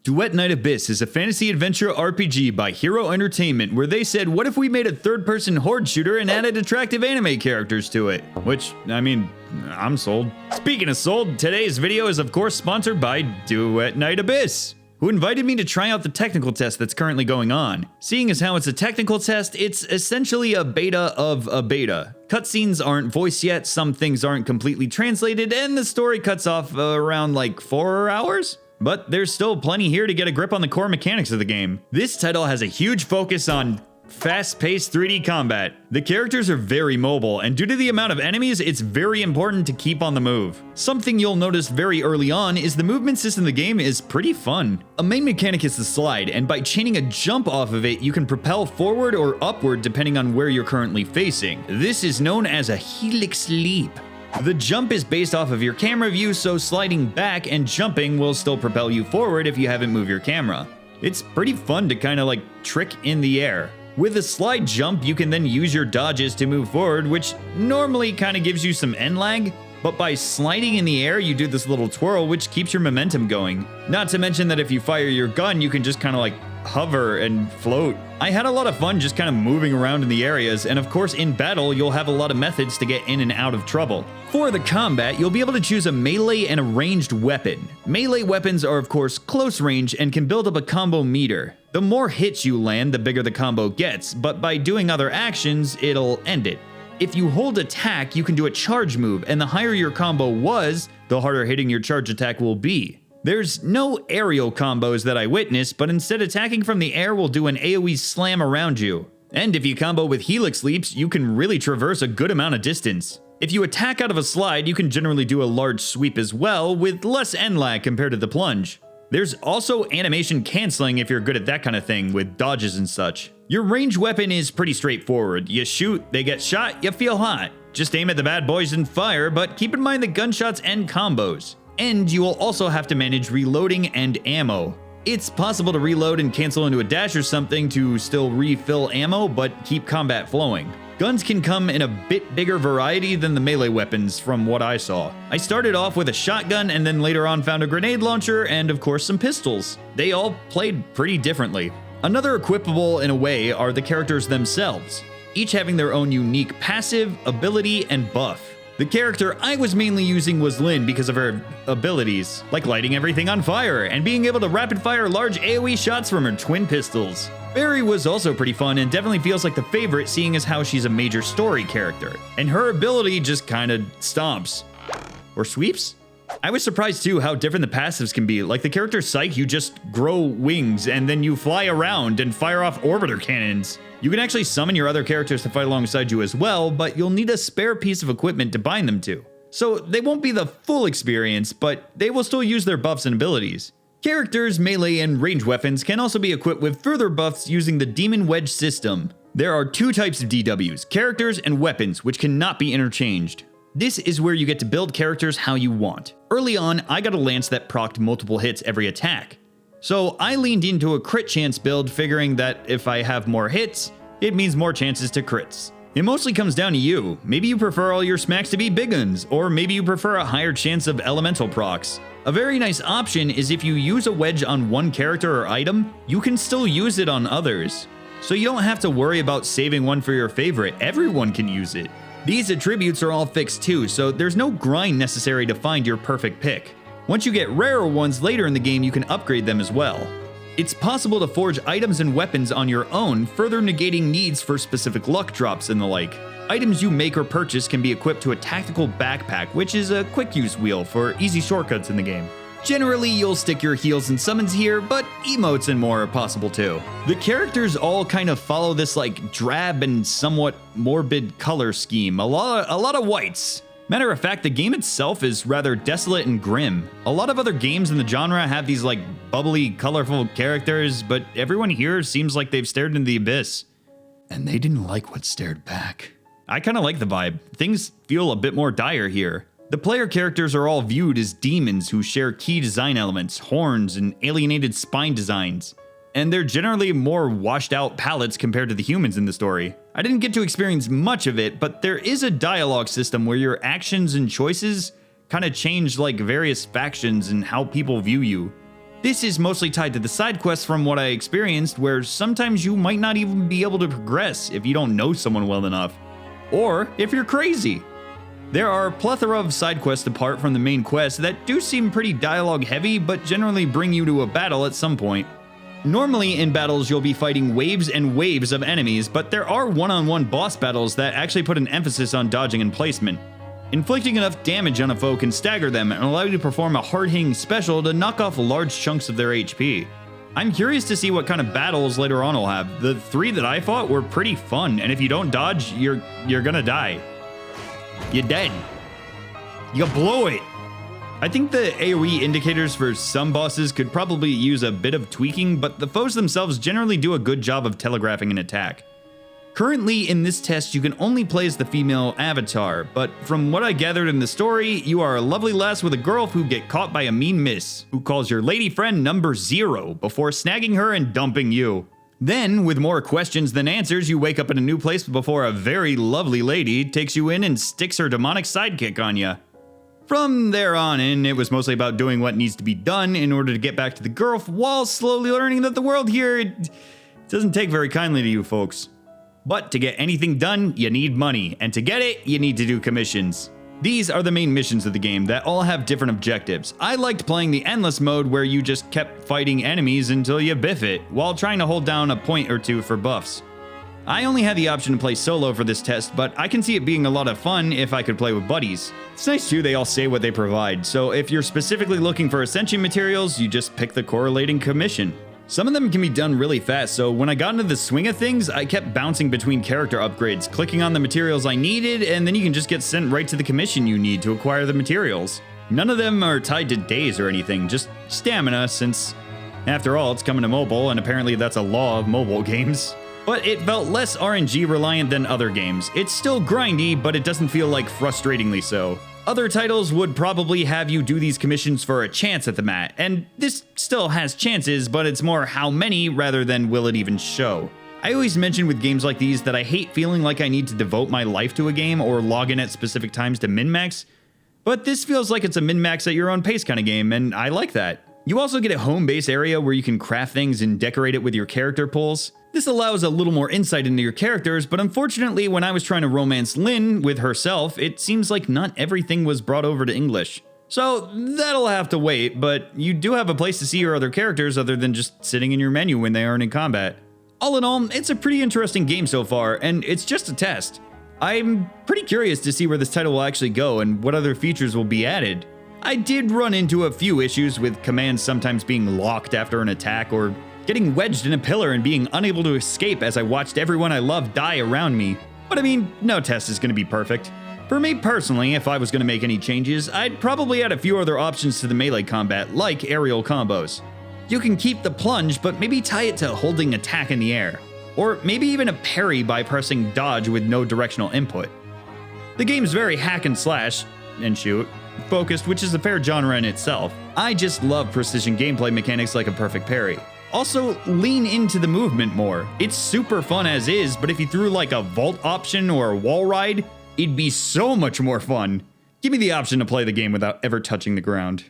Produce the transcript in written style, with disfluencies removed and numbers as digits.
Duet Night Abyss is a fantasy adventure RPG by Hero Entertainment where they said, what if we made a third-person horde shooter and added attractive anime characters to it? Which, I mean, I'm sold. Speaking of sold, today's video is of course sponsored by Duet Night Abyss, who invited me to try out the technical test that's currently going on. Seeing as how it's a technical test, it's essentially a beta of a beta. Cutscenes aren't voiced yet, some things aren't completely translated, and the story cuts off around like 4 hours? But there's still plenty here to get a grip on the core mechanics of the game. This title has a huge focus on fast-paced 3D combat. The characters are very mobile, and due to the amount of enemies, it's very important to keep on the move. Something you'll notice very early on is the movement system of the game is pretty fun. A main mechanic is the slide, and by chaining a jump off of it, you can propel forward or upward depending on where you're currently facing. This is known as a helix leap. The jump is based off of your camera view, so sliding back and jumping will still propel you forward if you haven't moved your camera. It's pretty fun to kind of like trick in the air. With a slide jump, you can then use your dodges to move forward, which normally kind of gives you some end lag, but by sliding in the air, you do this little twirl, which keeps your momentum going. Not to mention that if you fire your gun, you can just kind of like hover and float. I had a lot of fun just kind of moving around in the areas, and of course in battle, you'll have a lot of methods to get in and out of trouble. For the combat, you'll be able to choose a melee and a ranged weapon. Melee weapons are of course close range and can build up a combo meter. The more hits you land, the bigger the combo gets, but by doing other actions, it'll end it. If you hold attack, you can do a charge move, and the higher your combo was, the harder hitting your charge attack will be. There's no aerial combos that I witnessed, but instead attacking from the air will do an AoE slam around you. And if you combo with helix leaps, you can really traverse a good amount of distance. If you attack out of a slide, you can generally do a large sweep as well, with less end lag compared to the plunge. There's also animation canceling if you're good at that kind of thing, with dodges and such. Your ranged weapon is pretty straightforward. You shoot, they get shot, you feel hot. Just aim at the bad boys and fire, but keep in mind that gunshots end combos. And you will also have to manage reloading and ammo. It's possible to reload and cancel into a dash or something to still refill ammo, but keep combat flowing. Guns can come in a bit bigger variety than the melee weapons from what I saw. I started off with a shotgun and then later on found a grenade launcher and of course some pistols. They all played pretty differently. Another equipable in a way are the characters themselves, each having their own unique passive, ability, and buff. The character I was mainly using was Lynn because of her abilities, like lighting everything on fire and being able to rapid fire large AoE shots from her twin pistols. Barry was also pretty fun and definitely feels like the favorite seeing as how she's a major story character, and her ability just kinda stomps. Or sweeps? I was surprised too how different the passives can be. Like the character Psyche, you just grow wings and then you fly around and fire off orbiter cannons. You can actually summon your other characters to fight alongside you as well, but you'll need a spare piece of equipment to bind them to. So they won't be the full experience, but they will still use their buffs and abilities. Characters, melee, and ranged weapons can also be equipped with further buffs using the Demon Wedge system. There are two types of DWs, characters and weapons, which cannot be interchanged. This is where you get to build characters how you want. Early on, I got a lance that procced multiple hits every attack. So I leaned into a crit chance build, figuring that if I have more hits, it means more chances to crits. It mostly comes down to you. Maybe you prefer all your smacks to be big guns, or maybe you prefer a higher chance of elemental procs. A very nice option is if you use a wedge on one character or item, you can still use it on others. So you don't have to worry about saving one for your favorite, everyone can use it. These attributes are all fixed too, so there's no grind necessary to find your perfect pick. Once you get rarer ones later in the game, you can upgrade them as well. It's possible to forge items and weapons on your own, further negating needs for specific luck drops and the like. Items you make or purchase can be equipped to a tactical backpack, which is a quick use wheel for easy shortcuts in the game. Generally, you'll stick your heals and summons here, but emotes and more are possible too. The characters all kind of follow this like drab and somewhat morbid color scheme, a lot of whites. Matter of fact, the game itself is rather desolate and grim. A lot of other games in the genre have these like bubbly, colorful characters, but everyone here seems like they've stared into the abyss. And they didn't like what stared back. I kind of like the vibe. Things feel a bit more dire here. The player characters are all viewed as demons who share key design elements, horns, and alienated spine designs. And they're generally more washed out palettes compared to the humans in the story. I didn't get to experience much of it, but there is a dialogue system where your actions and choices kind of change like various factions and how people view you. This is mostly tied to the side quests from what I experienced, where sometimes you might not even be able to progress if you don't know someone well enough, or if you're crazy. There are a plethora of side quests apart from the main quest that do seem pretty dialogue heavy, but generally bring you to a battle at some point. Normally in battles you'll be fighting waves and waves of enemies, but there are one-on-one boss battles that actually put an emphasis on dodging and placement. Inflicting enough damage on a foe can stagger them and allow you to perform a hard-hitting special to knock off large chunks of their HP. I'm curious to see what kind of battles later on will have. The 3 that I fought were pretty fun, and if you don't dodge, you're gonna die. You're dead. You blow it. I think the AoE indicators for some bosses could probably use a bit of tweaking, but the foes themselves generally do a good job of telegraphing an attack. Currently, in this test, you can only play as the female avatar, but from what I gathered in the story, you are a lovely lass with a girl who get caught by a mean miss, who calls your lady friend number 0 before snagging her and dumping you. Then, with more questions than answers, you wake up in a new place before a very lovely lady takes you in and sticks her demonic sidekick on you. From there on in, it was mostly about doing what needs to be done in order to get back to the girl, while slowly learning that the world here it doesn't take very kindly to you folks. But to get anything done, you need money, and to get it, you need to do commissions. These are the main missions of the game that all have different objectives. I liked playing the endless mode where you just kept fighting enemies until you biff it, while trying to hold down a point or two for buffs. I only had the option to play solo for this test, but I can see it being a lot of fun if I could play with buddies. It's nice too, they all say what they provide, so if you're specifically looking for ascension materials, you just pick the correlating commission. Some of them can be done really fast, so when I got into the swing of things, I kept bouncing between character upgrades, clicking on the materials I needed, and then you can just get sent right to the commission you need to acquire the materials. None of them are tied to days or anything, just stamina, since after all, it's coming to mobile, and apparently that's a law of mobile games. But it felt less RNG reliant than other games. It's still grindy, but it doesn't feel like frustratingly so. Other titles would probably have you do these commissions for a chance at the mat, and this still has chances, but it's more how many rather than will it even show. I always mention with games like these that I hate feeling like I need to devote my life to a game or log in at specific times to min-max, but this feels like it's a min-max at your own pace kind of game, and I like that. You also get a home base area where you can craft things and decorate it with your character pulls. This allows a little more insight into your characters, but unfortunately when I was trying to romance Lynn with herself, it seems like not everything was brought over to English. So that'll have to wait, but you do have a place to see your other characters other than just sitting in your menu when they aren't in combat. All in all, it's a pretty interesting game so far, and it's just a test. I'm pretty curious to see where this title will actually go and what other features will be added. I did run into a few issues with commands sometimes being locked after an attack or getting wedged in a pillar and being unable to escape as I watched everyone I love die around me. But I mean, no test is going to be perfect. For me personally, if I was going to make any changes, I'd probably add a few other options to the melee combat, like aerial combos. You can keep the plunge, but maybe tie it to holding attack in the air. Or maybe even a parry by pressing dodge with no directional input. The game's very hack and slash, and shoot, focused, which is a fair genre in itself. I just love precision gameplay mechanics like a perfect parry. Also, lean into the movement more. It's super fun as is, but if you threw like a vault option or a wall ride, it'd be so much more fun. Give me the option to play the game without ever touching the ground.